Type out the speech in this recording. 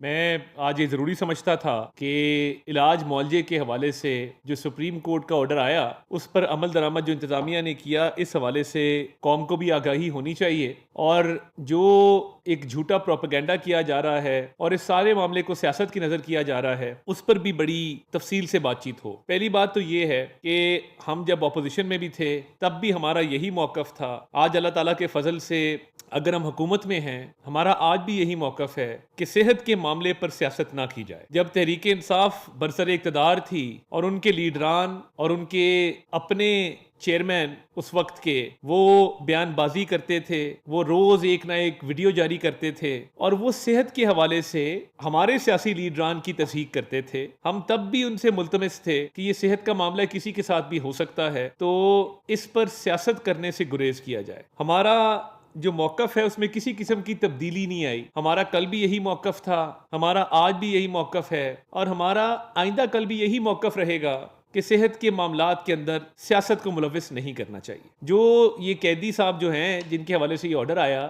मैं आज ये ज़रूरी समझता था कि इलाज मुआवजे के हवाले से जो सुप्रीम कोर्ट का ऑर्डर आया, उस पर अमल दरामद जो इंतज़ामिया ने किया, इस हवाले से कौम को भी आगाही होनी चाहिए। और जो एक झूठा प्रोपेगेंडा किया जा रहा है और इस सारे मामले को सियासत की नज़र किया जा रहा है, उस पर भी बड़ी तफसील से बातचीत हो। पहली बात तो ये है कि हम जब अपोजिशन में भी थे, तब भी हमारा यही मौक़िफ़ था। आज अल्लाह ताला के फ़ज़ल से अगर हम हुकूमत में हैं, हमारा आज भी यही मौक़िफ़ है कि सेहत के मामले पर सियासत ना की जाए। जब तहरीक इंसाफ बरसर इक़्तिदार थी और उनके लीडरान और उनके अपने चेयरमैन उस वक्त के वो बयानबाजी करते थे, वो रोज एक ना एक वीडियो जारी करते थे और वो सेहत के हवाले से हमारे सियासी लीडरान की तस्दीक करते थे। हम तब भी उनसे मुल्तमिस थे कि ये सेहत का मामला किसी के साथ भी हो सकता है, तो इस पर सियासत करने से गुरेज किया जाए। हमारा जो मौक़िफ़ है उसमें किसी किस्म की तब्दीली नहीं आई। हमारा कल भी यही मौक़िफ़ था, हमारा आज भी यही मौक़िफ़ है और हमारा आइंदा कल भी यही मौक़िफ़ रहेगा कि सेहत के मामलात के अंदर सियासत को मुलविस नहीं करना चाहिए। जो ये कैदी साहब जो हैं, जिनके हवाले से ये ऑर्डर आया,